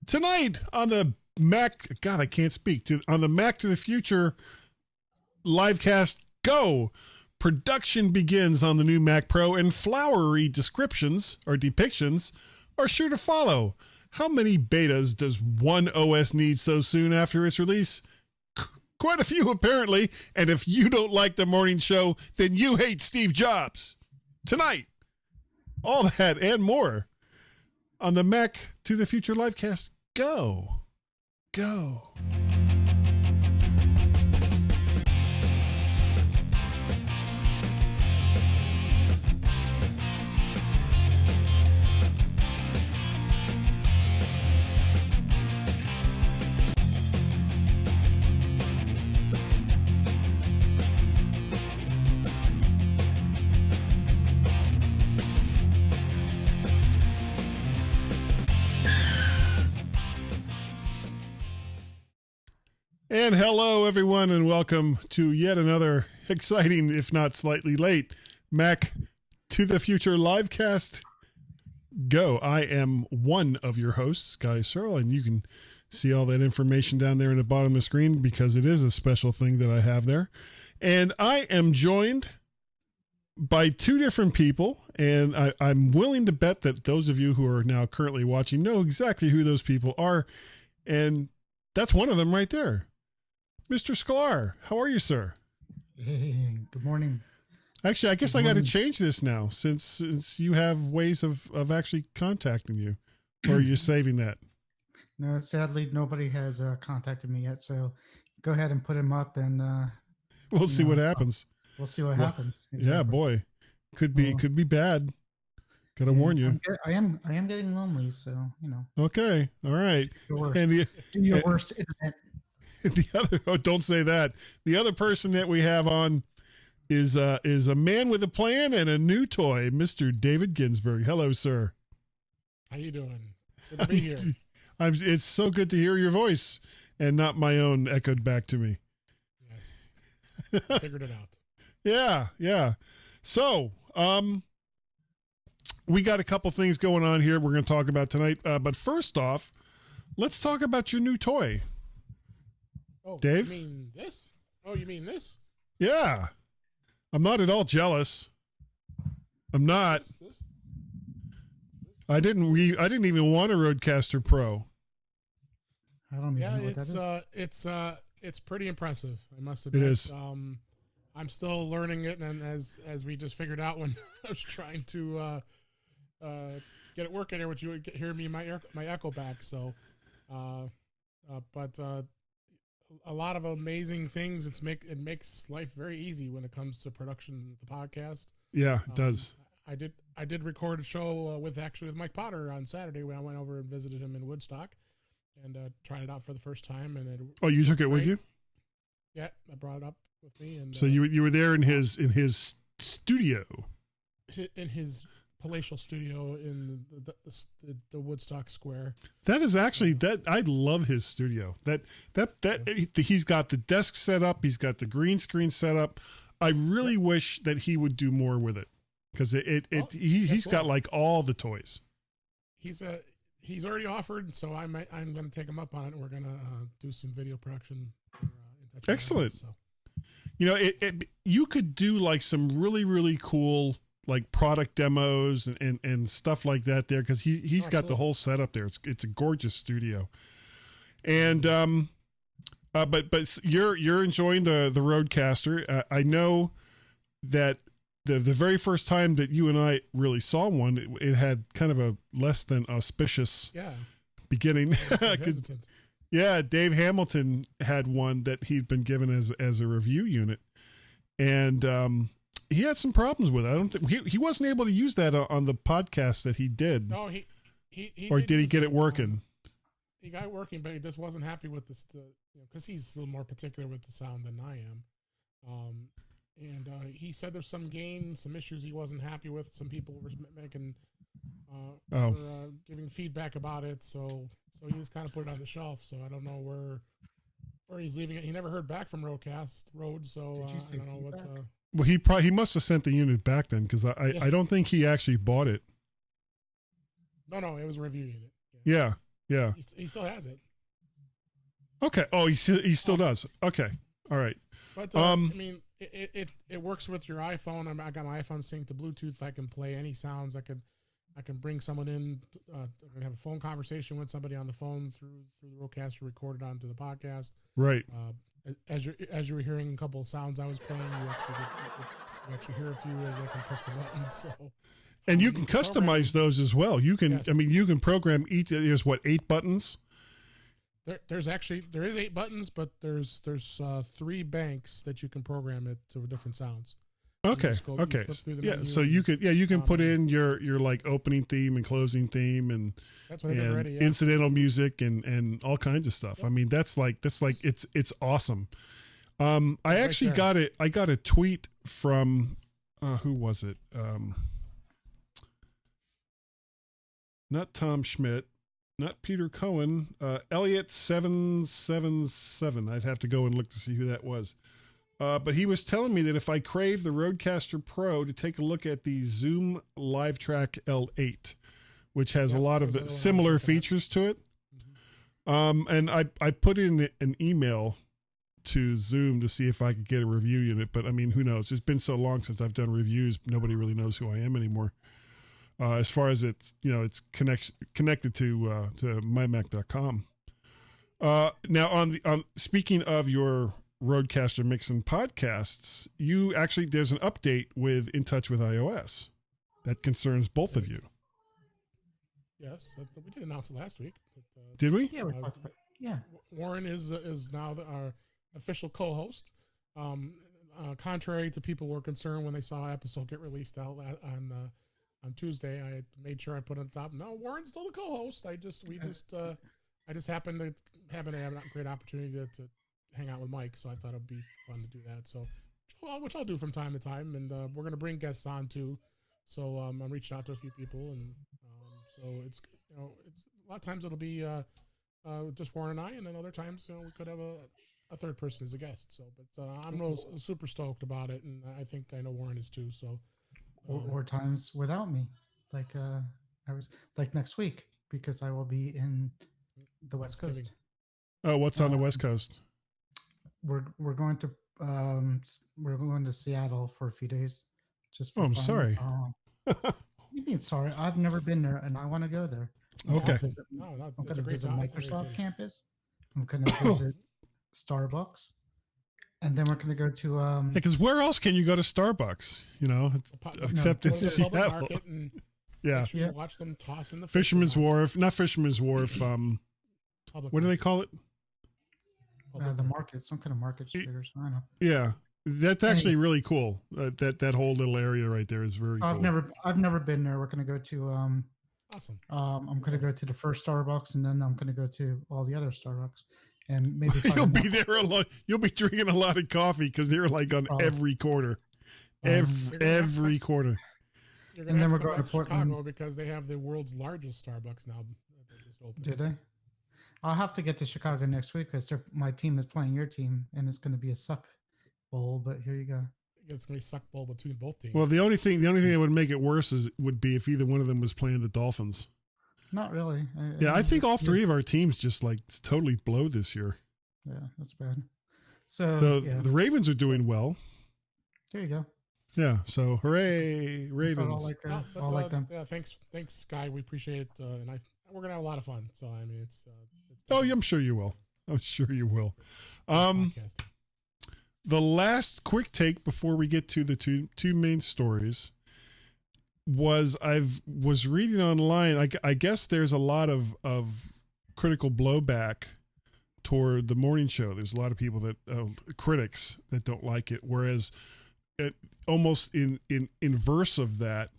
Tonight on the Mac, God, I can't speak. On the Mac to the Future livecast, go! Production begins on the new Mac Pro, and flowery descriptions or depictions are sure to follow. How many betas does one OS need so soon after its release? Quite a few, apparently. And if you don't like the morning show, then you hate Steve Jobs. Tonight, all that and more on the Mac to the Future livecast. Go. Go. And hello, everyone, and welcome to yet another exciting, if not slightly late, Mac to the Future livecast. Go. I am one of your hosts, Guy Searle, and you can see all that information down there in the bottom of the screen because it is a special thing that I have there. And I am joined by two different people, and I'm willing to bet that those of you who are now currently watching know exactly who those people are, and that's one of them right there. Mr. Sklar, how are you, sir? Hey, good morning. Actually, I guess I got to change this now since you have ways of actually contacting you. Or are you saving that? No, sadly, nobody has contacted me yet. So go ahead and put him up, and we'll see what happens. We'll see what happens. Exactly. Yeah, boy, could be bad. Got to warn you. I am getting lonely, so you know. Okay, all right. Do your worst, internet. Don't say that. The other person that we have on is a man with a plan and a new toy, Mr. David Ginsburg. Hello, sir. How you doing? Good to be here. It's so good to hear your voice and not my own echoed back to me. Yes, I figured it out. Yeah. So, we got a couple things going on here we're going to talk about tonight. But first off, let's talk about your new toy. Oh, Dave? You mean this? Oh, you mean this? Yeah. I'm not at all jealous. I'm not. This? I didn't even want a Rodecaster Pro. I don't even know what that is. It's pretty impressive, I must admit. It is. I'm still learning it, and as we just figured out when I was trying to get it working here, which you would hear me my echo back. So, but a lot of amazing things. It makes life very easy when it comes to production of the podcast. Yeah, it does. I did record a show with Mike Potter on Saturday when I went over and visited him in Woodstock, and tried it out for the first time. And you took it with you? Yeah, I brought it up with me. And so you were there in his studio, in his palatial studio in the Woodstock Square. That is actually I love his studio. He's got the desk set up. He's got the green screen set up. I really wish that he would do more with it because he's got like all the toys. He's already offered, so I'm going to take him up on it. And we're going to do some video production. Excellent. So. You know, you could do like some really, really cool like product demos and stuff like that there because he's got the whole setup there. It's a gorgeous studio, and but you're enjoying the Rodecaster. I know that the very first time that you and I really saw one, it had kind of a less than auspicious beginning. Yeah, Dave Hamilton had one that he'd been given as a review unit, and he had some problems with it. I don't think he wasn't able to use that on the podcast that he did. No, he or did he get it working? He got it working, but he just wasn't happy with this, because he's a little more particular with the sound than I am. And he said there's some issues he wasn't happy with. Some people were making, giving feedback about it. So he just kind of put it on the shelf. So I don't know where he's leaving it. He never heard back from Rode, so I don't know what. Well, he must have sent the unit back then because I don't think he actually bought it. No, it was a review unit. Yeah, Yeah. He still has it. Okay. Oh, he still does. Okay. All right. But I mean, it works with your iPhone. I got my iPhone synced to Bluetooth. I can play any sounds. I can bring someone in. I can have a phone conversation with somebody on the phone through the Rodecaster, recorded onto the podcast. Right. As you were hearing a couple of sounds I was playing, you actually hear a few as I can push the buttons. So. And you can customize those as well. You can. Yes. I mean, you can program each. There's 8 buttons. There is 8 buttons, but there's 3 banks that you can program it to different sounds. Okay. Okay. Yeah. So you can put in your like opening theme and closing theme and that's what I did already, yeah. Incidental music and all kinds of stuff. Yep. I mean, that's like it's awesome. I actually got it. I got a tweet from who was it? Not Tom Schmidt. Not Peter Cohen, Elliot777. I'd have to go and look to see who that was. But he was telling me that if I crave the Rodecaster Pro, to take a look at the Zoom LiveTrack L8, which has a lot of similar features to it. Mm-hmm. And I put in an email to Zoom to see if I could get a review unit. But I mean, who knows? It's been so long since I've done reviews. Nobody really knows who I am anymore. As far as it's connected to mymac.com. Now on speaking of your Rodecaster mixing podcasts, there's an update with In Touch with iOS that concerns both of you. Yes, we did announce it last week. Did we? Yeah, we talked about it. Yeah. Warren is now our official co-host. Contrary to people were concerned when they saw our episode get released out on Tuesday, I made sure I put on the top. No, Warren's still the co-host. I just happened to have a great opportunity to hang out with Mike, so I thought it'd be fun to do that. So, which I'll do from time to time, and we're going to bring guests on too. So I'm reaching out to a few people, and so it's a lot of times it'll be just Warren and I, and then other times we could have a third person as a guest. So, but I'm super stoked about it, and I think I know Warren is too. So. Or times without me, like I was like next week, because I will be in the West Coast. Oh, what's on the West Coast? We're going to Seattle for a few days. Just for I'm fun. sorry. What do you mean sorry? I've never been there, and I want to go there. Okay. I'm going to visit Microsoft campus. I'm going to visit Starbucks. And then we're going to go to because where else can you go to Starbucks? Except in Seattle. Yeah. Watch them toss in the Fisherman's Wharf, not Fisherman's Wharf. What do they call it? The market, some kind of market. I don't know. Yeah, that's actually really cool. That whole little area right there is very cool. I've never been there. We're going to go to awesome. I'm going to go to the first Starbucks, and then I'm going to go to all the other Starbucks. And maybe you'll be there a lot. You'll be drinking a lot of coffee because they're like on every corner, every corner. And then we're going to Chicago because they have the world's largest Starbucks now. Did they? I'll have to get to Chicago next week because my team is playing your team, and it's going to be a suck bowl. But here you go. It's going to be a suck bowl between both teams. Well, the only thing that would make it worse would be if either one of them was playing the Dolphins. Not really. I think all 3 of our teams just like totally blow this year. Yeah, that's bad. So the Ravens are doing well. There you go. Yeah. So hooray, Ravens! All like them. Yeah. Thanks, Sky. We appreciate it, and we're gonna have a lot of fun. So I mean, it's. I'm sure you will. I'm sure you will. The last quick take before we get to the two main stories. I was reading online. I guess there's a lot of critical blowback toward the morning show. There's a lot of people that critics that don't like it. Whereas, almost in inverse of that,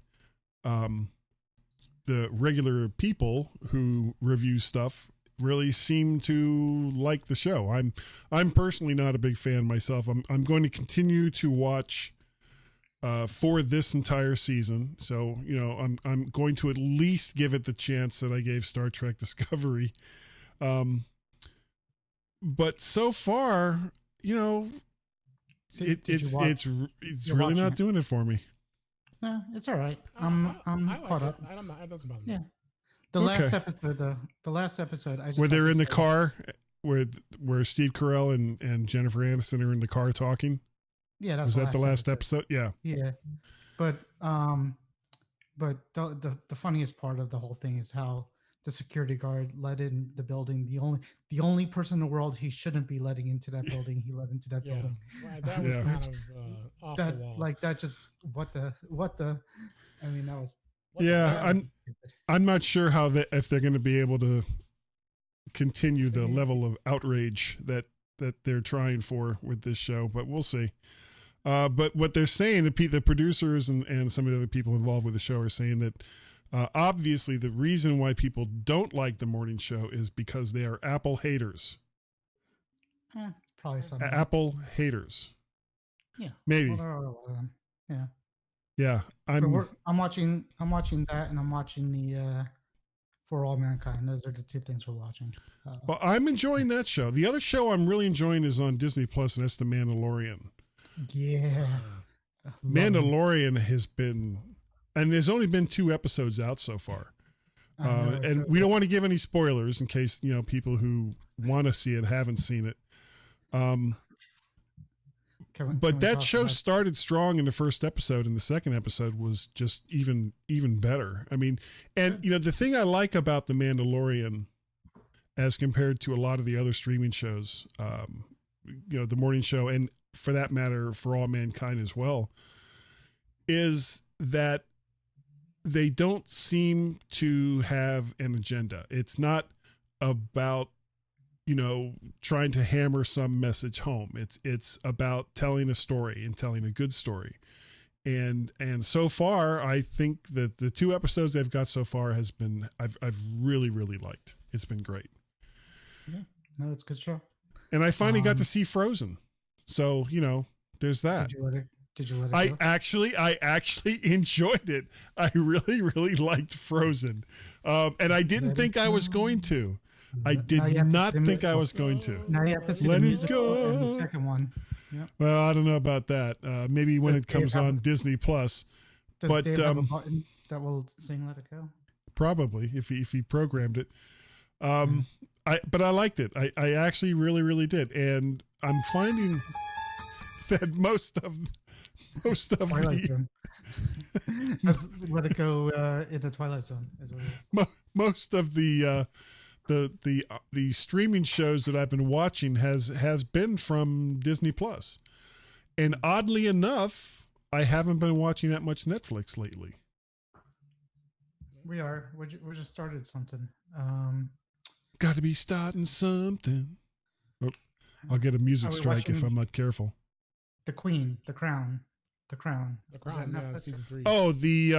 the regular people who review stuff really seem to like the show. I'm personally not a big fan myself. I'm going to continue to watch. For this entire season. So, I'm going to at least give it the chance that I gave Star Trek Discovery. But so far, it's really not doing it for me. No, it's all right. I'm caught up. It doesn't bother me. Yeah. The Okay. last episode, the last episode, I just Where have they're to in the say- car, where Steve Carell and Jennifer Aniston are in the car talking. Yeah, that's Was that the last episode? Yeah. Yeah, but the funniest part of the whole thing is how the security guard let in the building. The only person in the world he shouldn't be letting into that building, he let into that Yeah, building. right, that was Yeah. kind of off That the wall. like that just what the I mean that was What the Yeah, hell? I'm not sure if they're going to be able to continue the level of outrage that they're trying for with this show, but we'll see. But what they're saying, the producers and some of the other people involved with the show are saying that obviously the reason why people don't like the morning show is because they are Apple haters. probably something. Apple haters. Yeah, Maybe. Well, there are a lot of them. Yeah. Yeah. I'm watching that, and I'm watching the For All Mankind. Those are the two things we're watching. Well, I'm enjoying that show. The other show I'm really enjoying is on Disney Plus, and that's The Mandalorian. Yeah, Mandalorian has been, and there's only been 2 episodes out so far. And we don't want to give any spoilers in case, people who want to see it haven't seen it. But that show started strong in the first episode, and the second episode was just even better. I mean, and the thing I like about The Mandalorian as compared to a lot of the other streaming shows, the morning show, and for that matter, For All Mankind as well, is that they don't seem to have an agenda. It's not about, trying to hammer some message home. It's about telling a story and telling a good story. And so far, I think that the 2 episodes they've got so far has been, I've really, really liked. It's been great. Yeah, no, it's a good show. And I finally got to see Frozen. So, there's that. Did you let it I go? actually enjoyed it. I really, really liked Frozen. And I didn't think I was going to. I did not think I was going to. Now you have to see Let the it musical and go. the second one. Yep. Well, I don't know about that. Maybe when Does it comes Dave have on a- Disney Plus, Does but Dave have a button that will sing "Let It Go"? probably if he programmed it. But I liked it. I actually really, really did. And I'm finding that most of Twilight the, Zone. That's "Let It Go" in the Twilight Zone. Is what it is. most of the streaming shows that I've been watching has been from Disney Plus, and oddly enough, I haven't been watching that much Netflix lately. We just started something. Got to be starting something. Oh, I'll get a music Are we strike if watching- I'm not careful. The Queen, The Crown. The Is Crown, that Netflix? season 3. Oh, the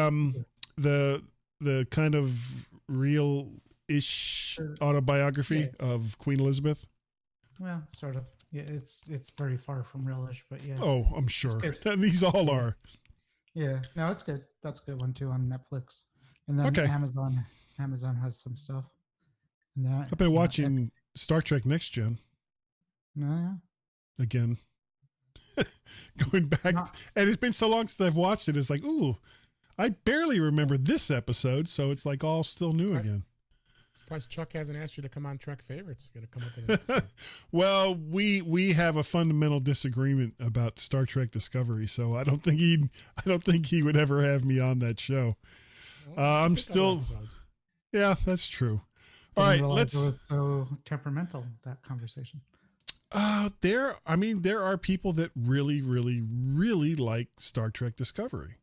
kind of real-ish autobiography of Queen Elizabeth. Well, sort of. Yeah, it's very far from realish, but yeah. Oh, I'm sure. good. These all are. Yeah, no, it's good. That's a good one too on Netflix, and then Okay. Amazon has some stuff. And that, I've been watching Star Trek Next Gen No, again. Going back, Not- and it's been so long since I've watched it. It's like, ooh, I barely remember this episode, so it's like all still new Right. again. Surprised Chuck hasn't asked you to come on Trek Favorites. Got to come up with an episode. Well, we have a fundamental disagreement about Star Trek Discovery, so I don't think he would ever have me on that show. Well, I'm pick other still- episodes. Yeah, that's true. All didn't right, realize let's. it was so temperamental, that conversation. There are people that really, really, really like Star Trek Discovery.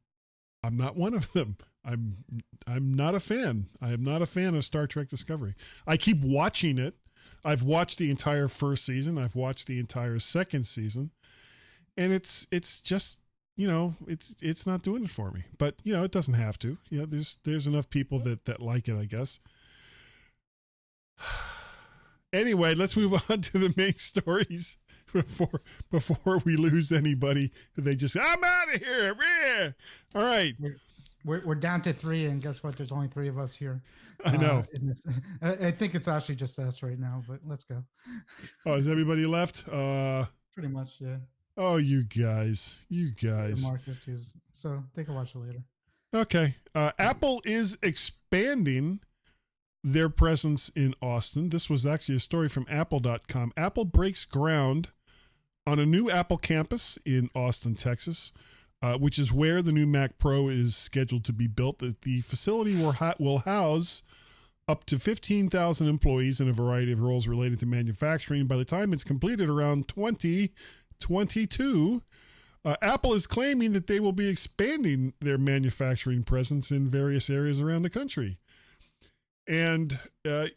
I'm not one of them. I'm not a fan. I am not a fan of Star Trek Discovery. I keep watching it. I've watched the entire first season. I've watched the entire second season, and it's just, it's not doing it for me. But it doesn't have to. There's enough people that like it, I guess. Anyway, let's move on to the main stories before we lose anybody. They just say, I'm out of here. Yeah. All right. We're down to 3, and guess what? There's only 3 of us here. I know. in this- I think it's actually just us right now, but let's go. Oh, is everybody left? Pretty much, yeah. Oh, you guys. Marcus too, so they can watch it later. Okay. Apple is expanding their presence in Austin. This was actually a story from Apple.com. Apple breaks ground on a new Apple campus in Austin, Texas, which is where the new Mac Pro is scheduled to be built. The facility will house up to 15,000 employees in a variety of roles related to manufacturing. By the time it's completed around 2022, Apple is claiming that they will be expanding their manufacturing presence in various areas around the country. And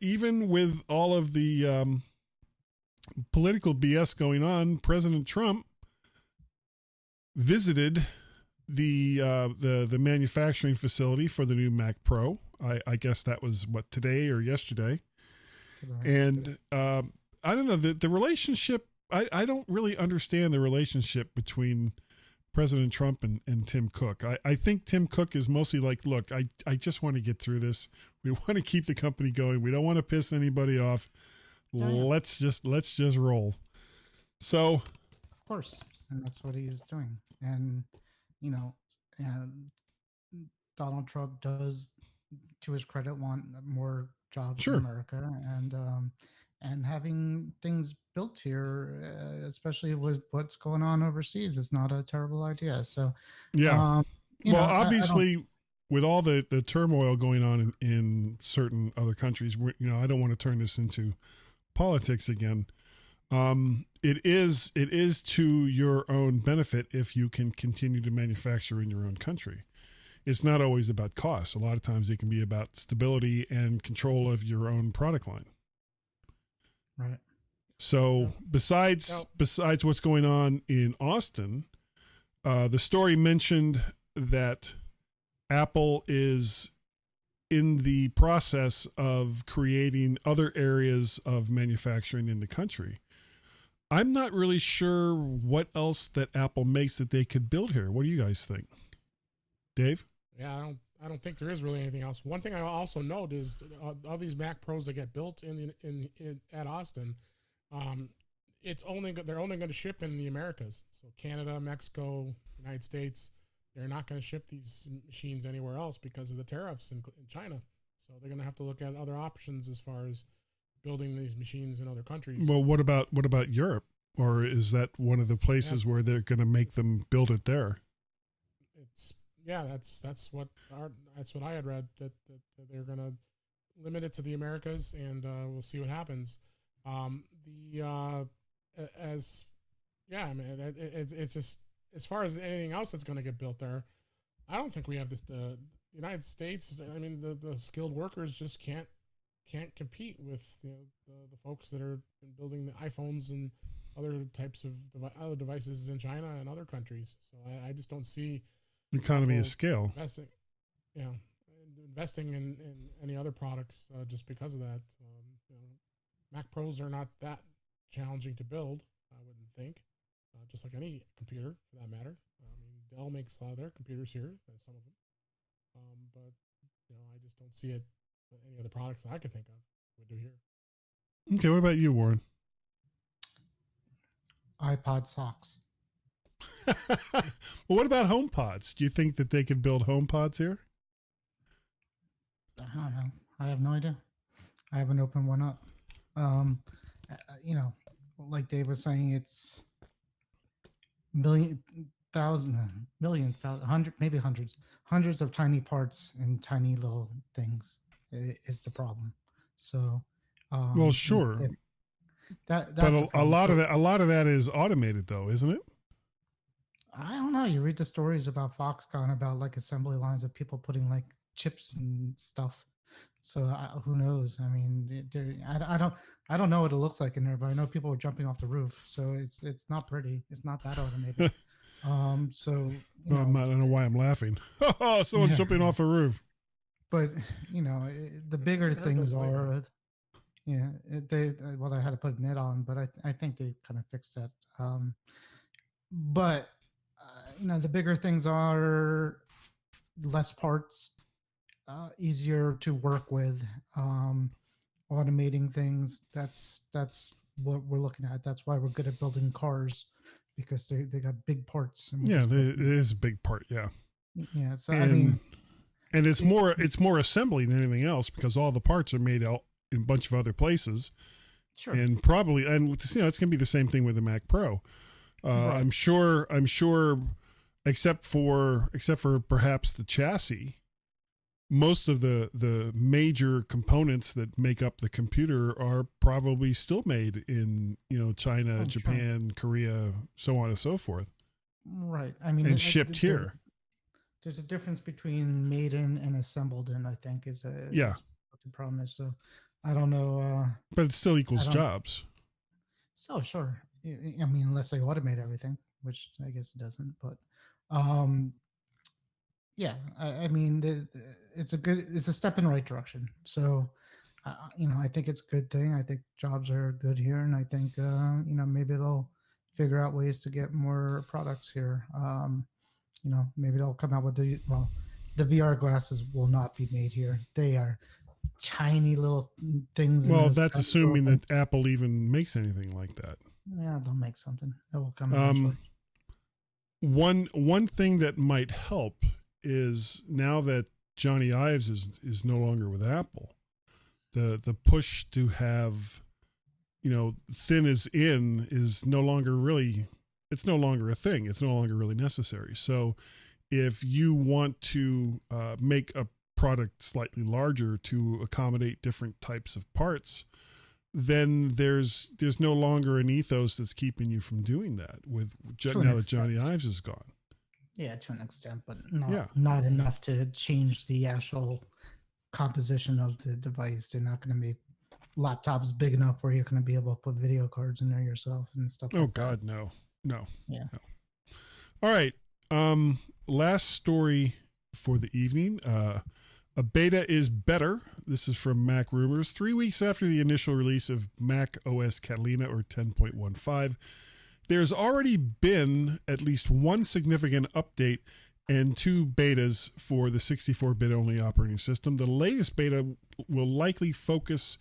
even with all of the political BS going on, President Trump visited the manufacturing facility for the new Mac Pro. I guess that was today or yesterday. And I don't know, the relationship. I don't really understand the relationship between President Trump and Tim Cook. I think Tim Cook is mostly like, look, I just want to get through this. We want to keep the company going. We don't want to piss anybody off. Oh, yeah. Let's just roll. So, of course, and that's what he's doing. And Donald Trump does, to his credit, want more jobs in America, and having things built here, especially with what's going on overseas, is not a terrible idea. So, yeah. Obviously, with all the turmoil going on in certain other countries, I don't want to turn this into politics again. It is to your own benefit if you can continue to manufacture in your own country. It's not always about cost. A lot of times it can be about stability and control of your own product line. Right. So besides what's going on in Austin, the story mentioned that Apple is in the process of creating other areas of manufacturing in the country. I'm not really sure what else that Apple makes that they could build here. What do you guys think? Dave? Yeah, I don't think there is really anything else. One thing I also note is of these Mac Pros that get built at Austin, they're only going to ship in the Americas. So Canada, Mexico, United States, they're not going to ship these machines anywhere else because of the tariffs in China. So they're going to have to look at other options as far as building these machines in other countries. Well, what about Europe? Or is that one of the places where they're going to make them build it there? That's what I had read, that they're going to limit it to the Americas, and we'll see what happens. It's just, as far as anything else that's going to get built there, I don't think we have the United States. I mean, the skilled workers just can't compete with the folks that are building the iPhones and other types of other devices in China and other countries. So I just don't see economy of scale investing in any other products just because of that. Mac Pros are not that challenging to build, I wouldn't think, just like any computer for that matter. Dell makes a lot of their computers here, some of them, but I just don't see it any other products that I could think of would do here. Okay, what about you, Warren? iPod socks. Well, what about HomePods? Do you think that they could build HomePods here? I don't know. I have no idea. I haven't opened one up. Like Dave was saying, it's hundreds of tiny parts and tiny little things is the problem. So, well, sure. But a lot of that is automated, though, isn't it? I don't know. You read the stories about Foxconn about like assembly lines of people putting like chips and stuff. So who knows? I mean, I don't know what it looks like in there, but I know people are jumping off the roof. So it's not pretty. It's not that automated. I don't know why I'm laughing. Someone's jumping off a roof. But the bigger things are. They had to put a net on, but I think they kind of fixed that. But the bigger things are less parts, easier to work with, automating things. That's what we're looking at. That's why we're good at building cars, because they got big parts. It is a big part. Yeah. Yeah. So And it's more assembly than anything else because all the parts are made out in a bunch of other places. Sure. And probably, and it's going to be the same thing with the Mac Pro. Right. I'm sure, except for perhaps the chassis, most of the major components that make up the computer are probably still made in, China, Japan, Korea, so on and so forth. Right. I mean, and shipped here. There's a difference between made in and assembled in, I think, is what the problem is. So I don't know. But it still equals jobs. So sure. I mean, unless they automate everything, which I guess it doesn't. But yeah, I mean, it's a step in the right direction. So I think it's a good thing. I think jobs are good here, and I think maybe they'll figure out ways to get more products here. Maybe they'll come out with the VR glasses will not be made here. They are tiny little things. Well, that's assuming that Apple even makes anything like that. Yeah, they'll make something. It will come eventually. One thing that might help is now that Johnny Ives is no longer with Apple, the push to have, thin as in is no longer really, it's no longer a thing. It's no longer really necessary. So if you want to make a product slightly larger to accommodate different types of parts, then there's no longer an ethos that's keeping you from doing that now that Johnny Ives is gone. Yeah, to an extent, but not enough to change the actual composition of the device. They're not going to make laptops big enough where you're going to be able to put video cards in there yourself and stuff. Oh God, no. Yeah. No. All right. Last story for the evening. A beta is better. This is from Mac Rumors. 3 weeks after the initial release of Mac OS Catalina or 10.15, there's already been at least one significant update and 2 betas for the 64-bit only operating system. The latest beta will likely focus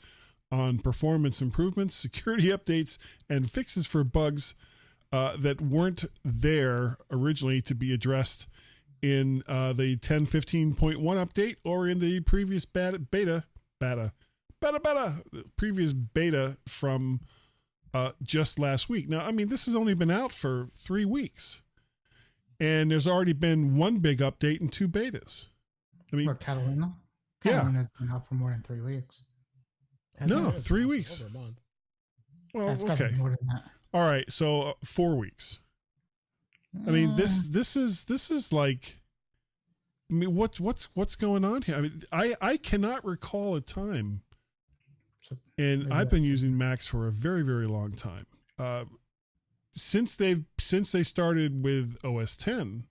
on performance improvements, security updates, and fixes for bugs that weren't there originally to be addressed in the 10.15.1 update or in the previous beta from just last week. Now, I mean, this has only been out for 3 weeks, and there's already been one big update and 2 betas. I mean, Catalina? Catalina has been out for more than 3 weeks. No, 3 weeks. Over a month. Well, It's okay. more than that. All right, so 4 weeks. I mean, this is like, I mean, what's going on here? I mean, I cannot recall a time, and I've been using Macs for a very, very long time. Since they started with OS 10,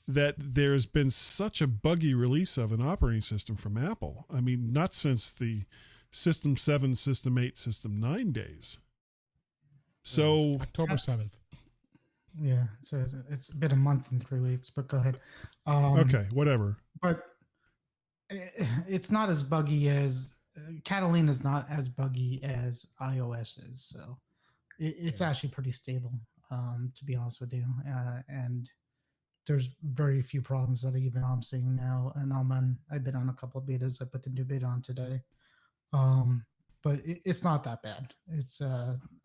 that there's been such a buggy release of an operating system from Apple. I mean, not since the System 7, System 8, System 9 days. So October 7th. Yeah, so it's been a month and 3 weeks, but go ahead. Okay, whatever. But it's not as buggy as Catalina is not as buggy as iOS is, so it's actually pretty stable, to be honest with you. And there's very few problems that even I'm seeing now. And I've been on a couple of betas. I put the new beta on today, but it's not that bad. It's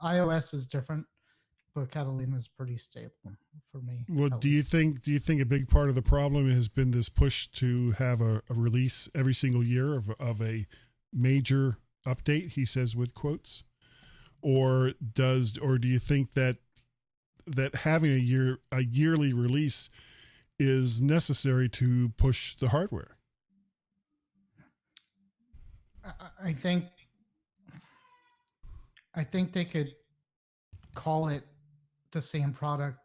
iOS is different, but Catalina is pretty stable for me. Well, do you think a big part of the problem has been this push to have a release every single year of a major update? He says with quotes, or do you think that having a yearly release is necessary to push the hardware? I think they could call it the same product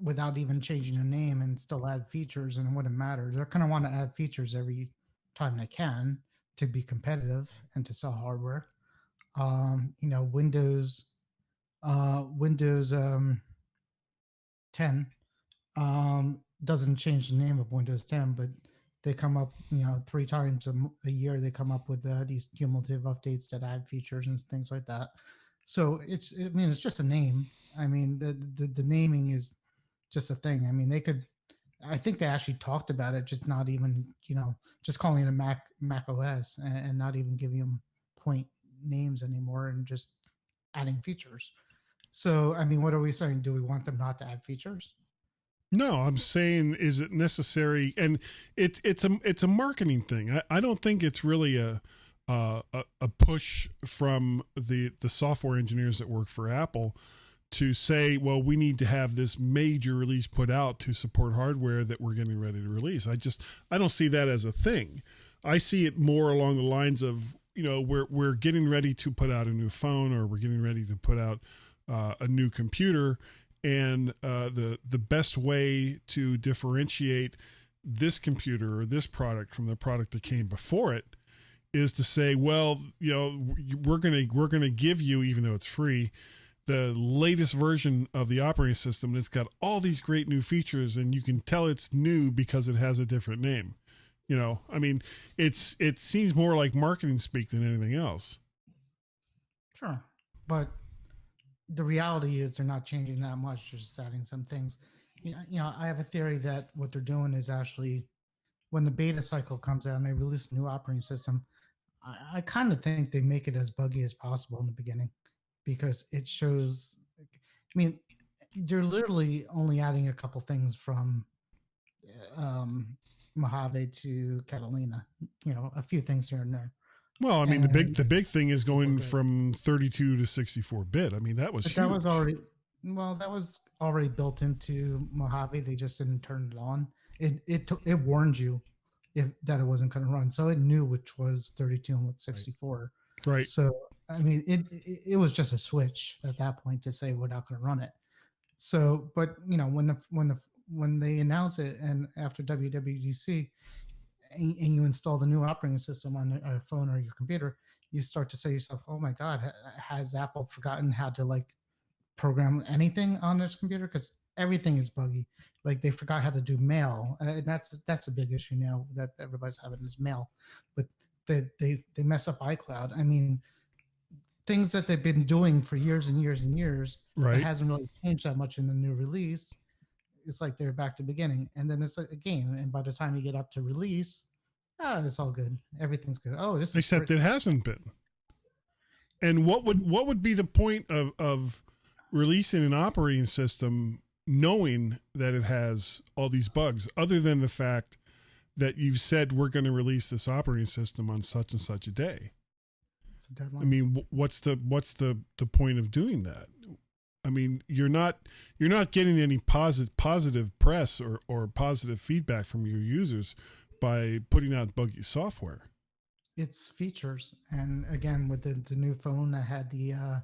without even changing the name and still add features, and it wouldn't matter. They're going to want to add features every time they can to be competitive and to sell hardware. Windows 10 doesn't change the name of Windows 10, but they come up, 3 times a year. They come up with these cumulative updates that add features and things like that. So it's just a name. I mean, the naming is just a thing. I mean, they could I think they actually talked about it, just not even, just calling it a Mac OS and not even giving them point names anymore and just adding features. So, I mean, what are we saying? Do we want them not to add features? No, I'm saying, is it necessary? And it's a marketing thing. I don't think it's really a push from the software engineers that work for Apple to say, well, we need to have this major release put out to support hardware that we're getting ready to release. I don't see that as a thing. I see it more along the lines of, we're getting ready to put out a new phone, or we're getting ready to put out a new computer. And the best way to differentiate this computer or this product from the product that came before it is to say, well, we're gonna give you, even though it's free, the latest version of the operating system, and it's got all these great new features, and you can tell it's new because it has a different name. I mean, it seems more like marketing speak than anything else. Sure, but the reality is they're not changing that much, just adding some things. I have a theory that what they're doing is actually, when the beta cycle comes out and they release a new operating system, I kind of think they make it as buggy as possible in the beginning, because it shows, I mean, they're literally only adding a couple things from Mojave to Catalina, a few things here and there. Well, I mean, the big thing is going from 32 to 64 bit. I mean, that was huge. That was already built into Mojave. They just didn't turn it on. It warned you that it wasn't going to run, so it knew which was 32 and what 64. Right. So I mean, it was just a switch at that point to say we're not going to run it. So, but when they announce it, and after WWDC, and you install the new operating system on a phone or your computer, you start to say to yourself, "Oh my God, has Apple forgotten how to program anything on this computer?" Because everything is buggy. Like, they forgot how to do mail, and that's a big issue now that everybody's having is mail. But they mess up iCloud. I mean, things that they've been doing for years and years and years, right? It hasn't really changed that much in the new release. It's like they're back to beginning, and then it's like a game. And by the time you get up to release, it's all good. Everything's good. Oh, this is except it hasn't been. And what would be the point of releasing an operating system knowing that it has all these bugs, other than the fact that you've said we're going to release this operating system on such and such a day? It's a deadline. I mean, what's the point of doing that? I mean, you're not getting any positive press or positive feedback from your users by putting out buggy software. It's features, and again, with the new phone, I had the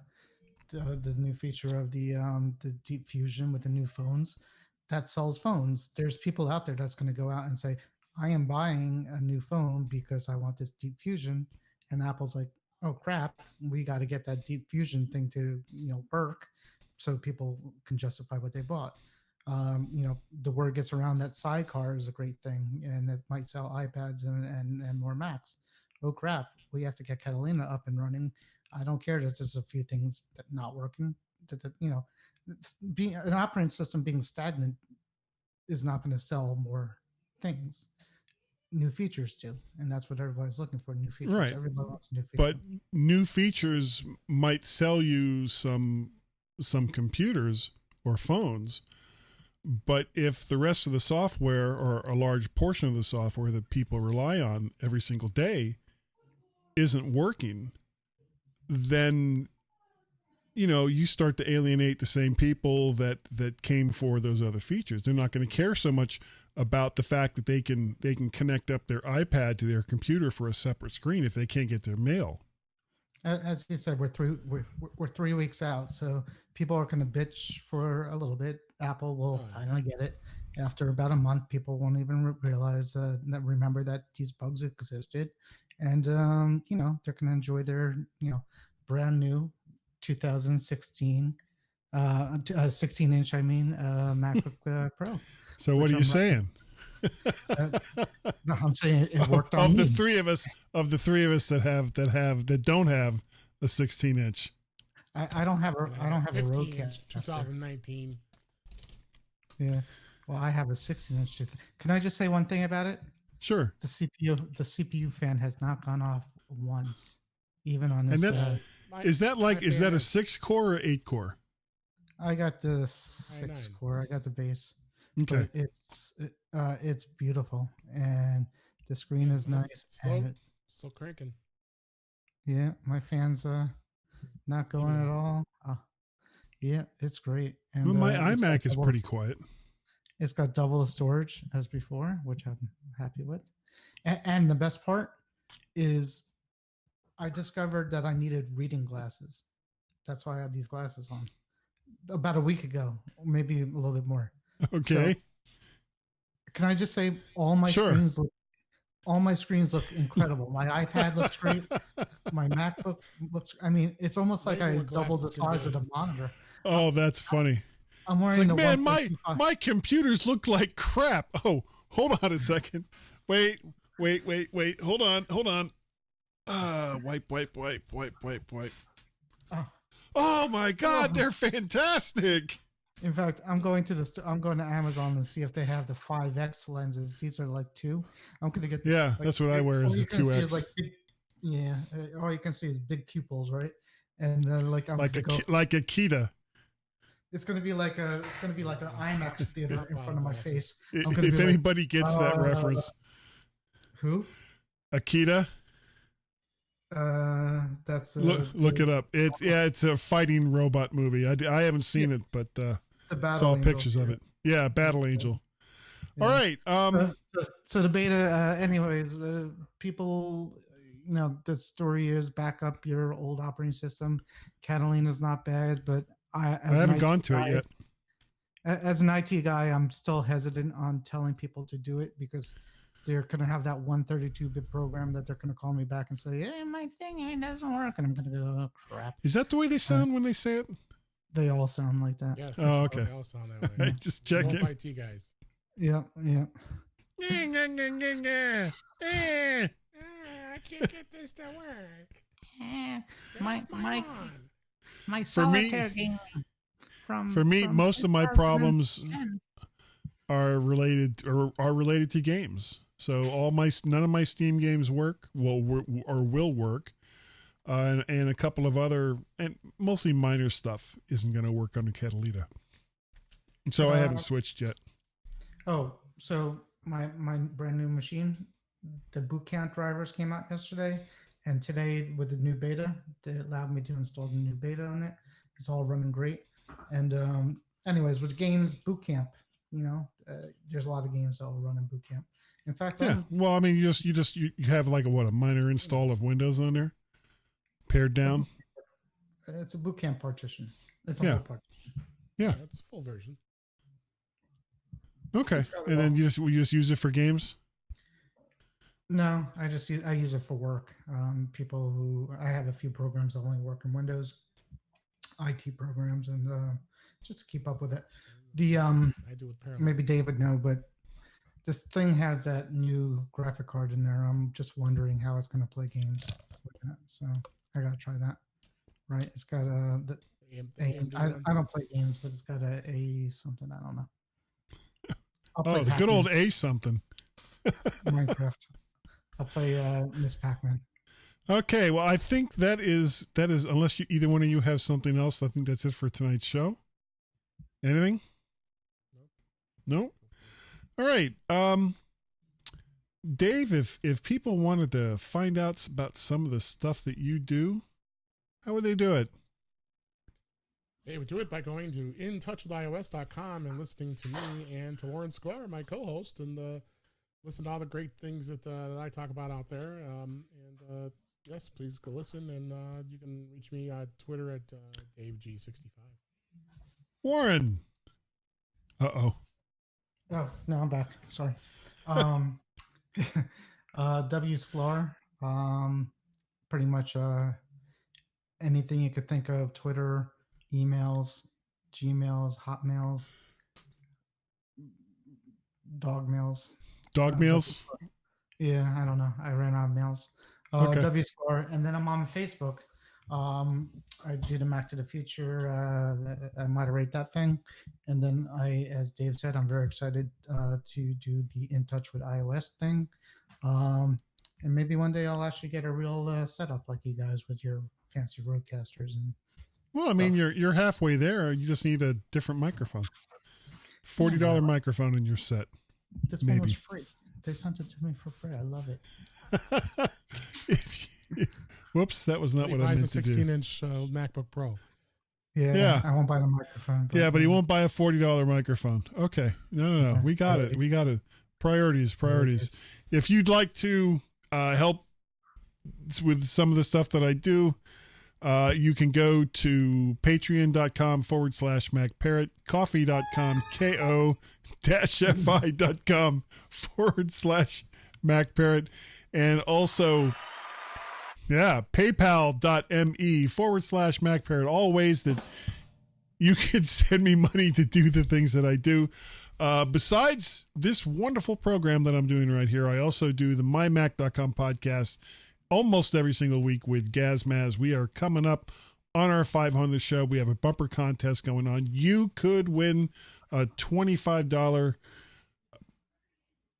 new feature of the deep fusion with the new phones that sells phones. There's people out there that's going to go out and say, I am buying a new phone because I want this deep fusion, and Apple's like, oh crap, we got to get that deep fusion thing to work so people can justify what they bought. The word gets around that Sidecar is a great thing, and it might sell iPads and more Macs. Oh crap, we have to get Catalina up and running. I don't care that there's a few things that not working. It's being an operating system being stagnant is not going to sell more things. New features do, and that's what everybody's looking for. New features. Right. Everybody wants a new feature. But new features might sell you some computers or phones, but if the rest of the software, or a large portion of the software that people rely on every single day, isn't working, then you start to alienate the same people that came for those other features. They're not going to care so much about the fact that they can connect up their iPad to their computer for a separate screen if they can't get their mail. As you said, we're 3 weeks out, so people are going to bitch for a little bit. Apple will finally get it. After about a month, people won't even realize remember that these bugs existed, and they're going to enjoy their brand new 2016 16-inch MacBook Pro. So what are you saying? No, I'm saying it worked on of me. the three of us that don't have a 16-inch. I don't have a road 2019. Yeah. Well, I have a 16-inch. Can I just say one thing about it? Sure. The CPU fan has not gone off once, even on this. And that's is that a 6-core or 8-core? I got the 6-core. I got the base. Okay. But it's beautiful, and the screen is nice. Still cranking. Yeah, my fan's not going at all. Yeah, it's great. And well, my iMac is pretty quiet. It's got double the storage as before, which I'm happy with. And the best part is I discovered that I needed reading glasses. That's why I have these glasses on. About a week ago, maybe a little bit more. Okay. So, can I just say all my screens look incredible. My iPad looks great. My MacBook looks. I mean, it's almost like I doubled the size of the monitor. Oh, that's funny. I'm wearing it's like, man, my computers look like crap. Oh, hold on a second. Wait. Hold on. Wipe. Oh my God, they're fantastic. In fact, I'm going to Amazon and see if they have the 5X lenses. These are like 2. I'm going to get. That's what I wear is the 2X. All you can see is big pupils, right? And like a Kita. It's going to be like an IMAX theater in front of my face. If anybody gets that reference. Who? Akita. That's look it up. It's a fighting robot movie. I haven't seen it, but saw pictures of it. Yeah, Battle Angel. Yeah. All right. So the beta. Anyways, people. The story is back up your old operating system. Catalina's not bad, but I haven't gone to it yet. As an IT guy, I'm still hesitant on telling people to do it because they're going to have that 132-bit program that they're going to call me back and say, "Hey, my thing doesn't work," and I'm going to go, "Oh crap." Is that the way they sound when they say it? They all sound like that. Yes. Oh, okay. They all sound that way. Just checking. Both IT guys. Yeah. I can't get this to work. My solitaire game. For me, most of my problems are related to games. So none of my Steam games work will work, and a couple of other and mostly minor stuff isn't going to work on the Catalina. So I haven't switched yet. Oh, so my brand new machine, the boot camp drivers came out yesterday, and today with the new beta, they allowed me to install the new beta on it. It's all running great. And anyways, with games, boot camp, there's a lot of games that will run in boot camp. In fact, well, I mean, you have like a minor install of Windows on there, pared down. It's a boot camp partition. It's a whole partition. Yeah, it's a full version. Okay, and then you just use it for games. No, I use it for work. I have a few programs that only work in Windows, IT programs, and just to keep up with it. I do with Parallel. Maybe Dave would know, but this thing has that new graphic card in there. I'm just wondering how it's going to play games with that. So I got to try that. Right? It's got I don't play games, but it's got a something. I don't know. The good old A something. Minecraft. I'll play Miss Pac-Man. Okay, well, I think that is unless either one of you have something else, I think that's it for tonight's show. Anything? No? All right. Dave, if people wanted to find out about some of the stuff that you do, how would they do it? They would do it by going to intouchwithios.com and listening to me and to Warren Sklar, my co-host, and listen to all the great things that I talk about out there. Yes, please go listen, and you can reach me on Twitter at DaveG65. Warren. Uh-oh. Oh, no, I'm back. Sorry. W. Sklar. Pretty much anything you could think of, Twitter, emails, Gmails, Hotmails, dog mails. Dog mails? Yeah, I don't know. I ran out of mails. Okay. W. Sklar. And then I'm on Facebook. I do the Mac to the Future. I moderate that thing, and then as Dave said, I'm very excited to do the In Touch with iOS thing. And maybe one day I'll actually get a real setup like you guys with your fancy roadcasters and. Well, I mean, you're halfway there. You just need a different microphone. $40 Yeah. microphone in your set. This one was free. They sent it to me for free. I love it. Whoops, that was not what I meant to do. He buys a 16-inch MacBook Pro. Yeah, I won't buy the microphone. But he won't buy a $40 microphone. Okay. No. Okay. We got it. We got it. Priorities. If you'd like to help with some of the stuff that I do, you can go to patreon.com/MacParrot, coffee.com, ko-fi.com/MacParrot, and also, paypal.me/MacParrot. All ways that you can send me money to do the things that I do. Besides this wonderful program that I'm doing right here, I also do the MyMac.com podcast almost every single week with Gazmaz. We are coming up on our 500th show. We have a bumper contest going on. You could win a $25.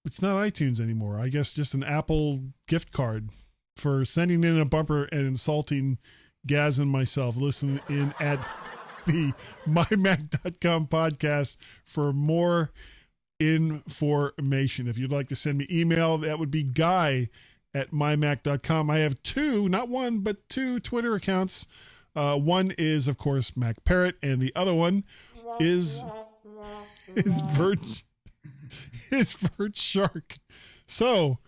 It's not iTunes anymore. I guess just an Apple gift card for sending in a bumper and insulting Gaz and myself. Listen in at the mymac.com podcast for more information. If you'd like to send me email, that would be guy@mymac.com. I have two, not one, but two Twitter accounts. One is, of course, MacParrot, and the other one is Vert Shark. So,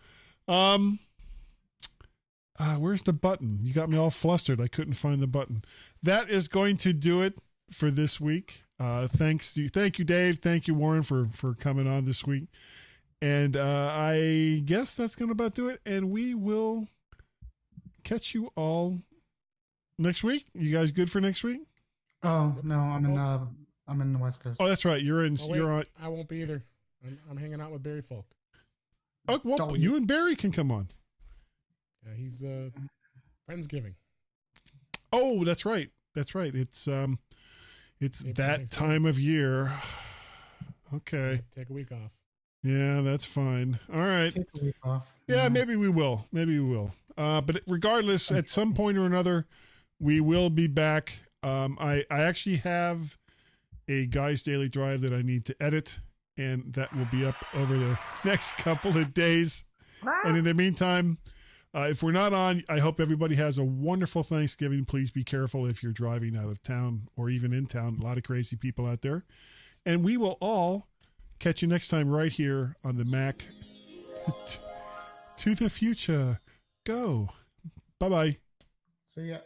where's the button? You got me all flustered. I couldn't find the button. That is going to do it for this week. Thank you, Dave. Thank you, Warren, for coming on this week. And I guess that's going to about do it. And we will catch you all next week. You guys good for next week? Oh no, I'm in the West Coast. Oh, that's right. You're in. You're on. I won't be either. I'm hanging out with Barry Folk. Oh, well, you and Barry can come on. Yeah, he's Friendsgiving. Oh, that's right. That's right. It's that time of year. Okay. Take a week off. Yeah, that's fine. All right. Take a week off. Yeah, maybe we will. But regardless, at some point or another, we will be back. I actually have a Guy's Daily Drive that I need to edit, and that will be up over the next couple of days. And in the meantime, if we're not on, I hope everybody has a wonderful Thanksgiving. Please be careful if you're driving out of town or even in town. A lot of crazy people out there. And we will all catch you next time right here on the Mac to the Future. Go. Bye-bye. See ya.